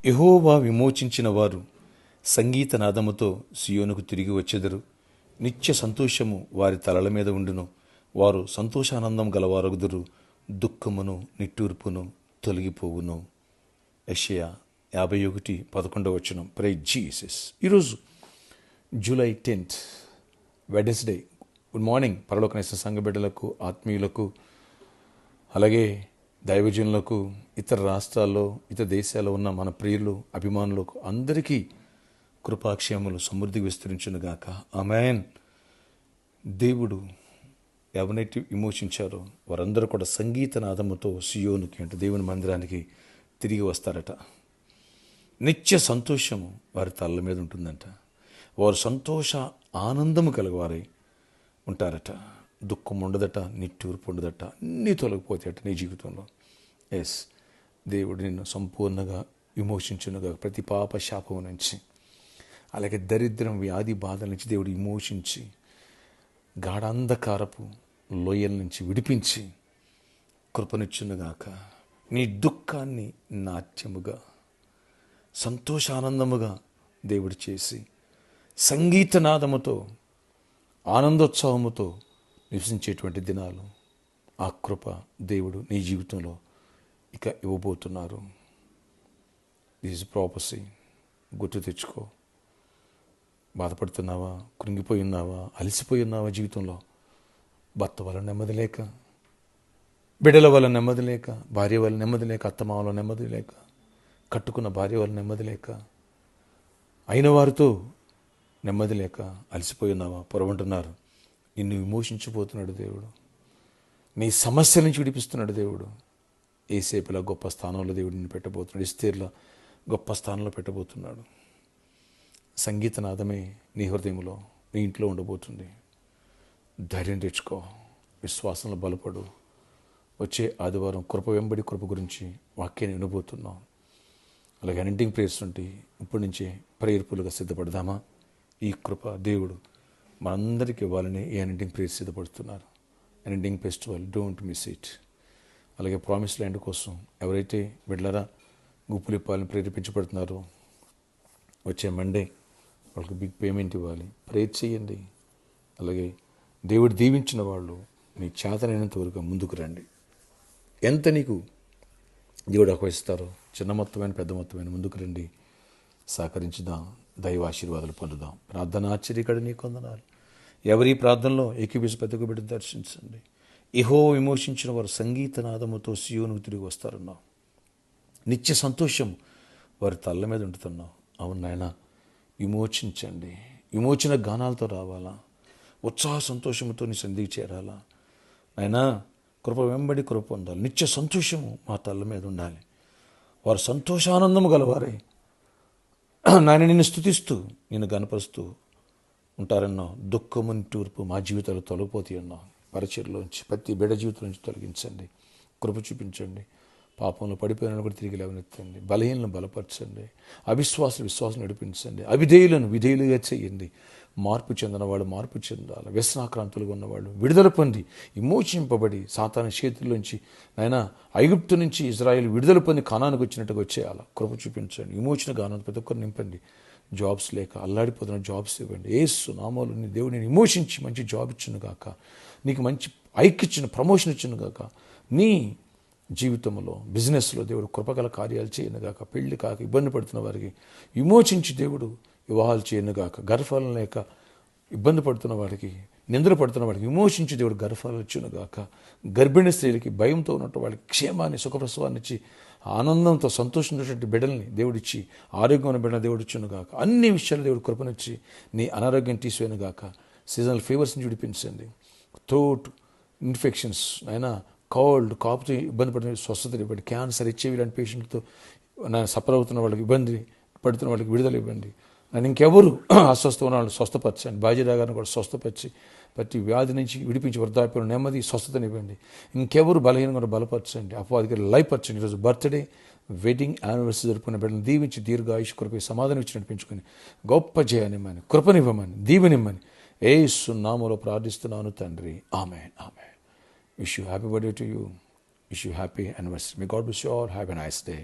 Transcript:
యెహోవా విమోచించిన వారు సంగీతనాదముతో సియోనుకు తిరిగి వచ్చెదరు. నిత్య సంతోషము వారి తలల మీద ఉండును. వారు సంతోషానందం గలవారగుదురు. దుఃఖమును నిట్టూర్పును తొలగిపోవును. యెషయా 51:11. Praise Jesus. ఈరోజు July 10th Wednesday. Good morning పరలోకనేసిన సంఘ బిడ్డలకు, ఆత్మీయులకు, అలాగే దైవజనులకు, ఇతర రాష్ట్రాల్లో, ఇతర దేశాల్లో ఉన్న మన ప్రియులు, అభిమానులకు అందరికీ కృపాక్షేమములు సమృద్ధిగా విస్తరించునుగాక. ఆమేన్. దేవుడు ఎవరైతే విమోచించారో వారందరూ కూడా సంగీతనాదముతో సియోనుకి అంటే దేవుని మందిరానికి తిరిగి వస్తారట. నిత్య సంతోషము వారి తలల మీద ఉంటుందంట. వారు సంతోష ఆనందము కలగవారై ఉంటారట. దుఃఖం ఉండదట, నిట్టూర్పు ఉండదట, అన్నీ తొలగిపోతాయట నీ జీవితంలో. ఎస్, దేవుడు నిన్ను సంపూర్ణంగా విమోచించునుగా ప్రతి పాప శాపము నుంచి, అలాగే దరిద్రం, వ్యాధి, బాధల నుంచి దేవుడు విమోచించి గాఢాంధకారపు లోయల నుంచి విడిపించి కృపనిచ్చునుగాక. నీ దుఃఖాన్ని నాట్యముగా, సంతోషానందముగా దేవుడు చేసి సంగీతనాదముతో, ఆనందోత్సవముతో నివసించేటువంటి దినాలు, ఆ కృప దేవుడు నీ జీవితంలో ఇక ఇవ్వబోతున్నారు. దిస్ ప్రాపసీ గుర్తు తెచ్చుకో. బాధపడుతున్నావా, కృంగిపోయి ఉన్నావా, అలసిపోయి ఉన్నావా జీవితంలో? భర్త వల్ల నెమ్మది లేక, బిడ్డల వల్ల నెమ్మది లేక, భార్య వల్ల నెమ్మది లేక, అత్తమామల నెమ్మది లేక, కట్టుకున్న భార్య వల్ల నెమ్మది లేక, అయిన వారితో నెమ్మది లేక అలసిపోయి ఉన్నావా? పొరవంటున్నారు. నిన్ను విమోచించిపోతున్నాడు దేవుడు. నీ సమస్యల నుంచి విడిపిస్తున్నాడు దేవుడు. ఏసేపులా గొప్ప స్థానంలో దేవుడు నిన్ను పెట్టబోతున్నాడు. ఎస్తేర్లా గొప్ప స్థానంలో పెట్టబోతున్నాడు. సంగీతనాదమే నీ హృదయంలో, నీ ఇంట్లో ఉండబోతుంది. ధైర్యం తెచ్చుకో, విశ్వాసంలో బలపడు. వచ్చే ఆదివారం కృప వెంబడి కృప గురించి వాక్యాన్ని వినబోతున్నాం. అలాగే అనింటింగ్ ప్రేయర్స్ నుండి ఇప్పటి నుంచే ప్రేయర్ఫుల్గా సిద్ధపడదామా? ఈ కృప దేవుడు మనందరికీ ఇవ్వాలని ఈ అనింటింగ్ ప్రేయర్స్ సిద్ధపడుతున్నారు. Anointing festival, don't miss it. అలాగే ప్రామిస్ ల్యాండ్ కోసం ఎవరైతే బిడ్డలారా గుప్పులిప్పాలని ప్రేరేపించబడుతున్నారో వచ్చే మండే వాళ్ళకి బిగ్ పేమెంట్ ఇవ్వాలి. ప్రేయర్ చేయండి. అలాగే దేవుడు దీవించిన వాళ్ళు నీ చేతనైనంత వరకు ముందుకు రండి. ఎంత నీకు దేవుడు ఆహ్వానిస్తారో చిన్న మొత్తమైన పెద్ద మొత్తమైన ముందుకు రండి. సహకరించుదాం, దైవ ఆశీర్వాదాలు పొందుదాం. ప్రార్థన ఆశ్చర్యకడు నీ కొందనాలు. ఎవరి ప్రార్థనలో ఏకీభవించి పెద్దకు బిడ్డ దర్శించండి. యెహోవా విమోచించిన వారు సంగీతనాదముతో సియోనుకు తిరిగి వస్తారన్నావు. నిత్య సంతోషం వారి తల్ల మీద ఉంటున్నావు. అవును నాయన, విమోచించండి. విమోచన గానాలతో రావాలా, ఉత్సాహ సంతోషంతో నీ సంధికి చేరాలా. నాయనా, కృప వెంబడి కృప పొందాలి. నిత్య సంతోషము మా తల్ల మీద ఉండాలి. వారు సంతోషానందము గలవారే నాయన నిన్ను స్తుతిస్తూ, నిన్ను గనపరుస్తూ ఉంటారన్నావు. దుఃఖము నిట్టూర్పు మా జీవితాలు తొలగిపోతాయి అన్నావు. పరిచర్లోంచి ప్రతి బిడ్డ జీవితం నుంచి తొలగించండి. కృప చూపించండి. పాపంలో పడిపోయిన కూడా తిరిగి లేవనెత్తండి. బలహీనలను బలపరచండి. అవిశ్వాసులు విశ్వాసం నడిపించండి. అవిధేయులను విధేయులుగా చేయండి. మార్పు చెందిన వాళ్ళు మార్పు చెందాలి. వ్యసనాక్రాంతులుగా ఉన్నవాళ్ళు విడుదల పొంది విమోచింపబడి సాతాను చేతుల్లోంచి నాయనా ఐగుప్తు నుంచి ఇజ్రాయేల్ విడుదల పొంది కానానికి వచ్చినట్టుగా వచ్చేయాలి. కృప చూపించండి. విమోచన గానం ప్రతి ఒక్కరు నింపండి. జాబ్స్ లేక అల్లాడిపోతున్న జాబ్స్ ఇవ్వండి. యేసు నామములో నీ దేవుడిని విమోచించి మంచి జాబ్ ఇచ్చును గాక. నీకు మంచి ఇచ్చిన ప్రమోషన్ ఇచ్చును గాక. నీ జీవితంలో, బిజినెస్లో దేవుడు కృపగల కార్యాలు చేయనుగాక. పెళ్లి కాక ఇబ్బంది పడుతున్న వారికి విమోచించి దేవుడు వివాహాలు చేయనుగాక. గర్భఫలం లేక ఇబ్బంది పడుతున్న వారికి, నిందలు పడుతున్న వాడికి విమోచించి దేవుడు గర్భఫలం ఇచ్చునుగాక. గర్భిణీ స్త్రీలకి, భయంతో ఉన్నట్టు వాళ్ళకి క్షేమాన్ని, సుఖప్రసవాన్ని ఇచ్చి ఆనందంతో సంతోషించేటువంటి బిడ్డల్ని దేవుడిచ్చి, ఆరోగ్యమైన బిడ్డలు దేవుడు ఇచ్చునుగాక. అన్ని విషయాలు దేవుడు కృపనిచ్చి నీ అనారోగ్యం తీసివేనుగాక. సీజనల్ ఫీవర్స్ నుంచి విడిపించండి. థ్రోట్ ఇన్ఫెక్షన్స్ అయినా, కోల్డ్, కాపుతో ఇబ్బంది పడుతున్న స్వస్థతలు ఇవ్వండి. క్యాన్సర్, హెచ్ఐవి లాంటి పేషెంట్తో సఫర్ అవుతున్న వాళ్ళకి, ఇబ్బంది పడుతున్న వాళ్ళకి విడుదల ఇవ్వండి. నన్ను ఇంకెవరు అస్వస్థ ఉన్న వాళ్ళు స్వస్థపరచండి. బాధ్యతగారిని కూడా స్వస్థపరిచి ప్రతి వ్యాధి నుంచి విడిపించి వృద్ధాప్యం నెమ్మది స్వస్థతనివ్వండి. ఇంకెవరు బలహీనంగా బలపరచండి. అపవాదికి లయపరచండి. ఈరోజు బర్త్డే, వెడ్డింగ్ యానివర్సరీ జరుపుకున్న బిడ్డలను దీవించి దీర్ఘాయుష్ కృప సమాధానం ఇచ్చి నడిపించుకొని గొప్ప జయాన్నిమ్మని, కృపనివ్వమని, దీవెనిమ్మని యేసు నామములో ప్రార్థిస్తున్నాను తండ్రి. ఆమేన్. ఆమేన్. Wish you happy birthday to you. Wish you happy anniversary. May God bless you all. Have a nice day.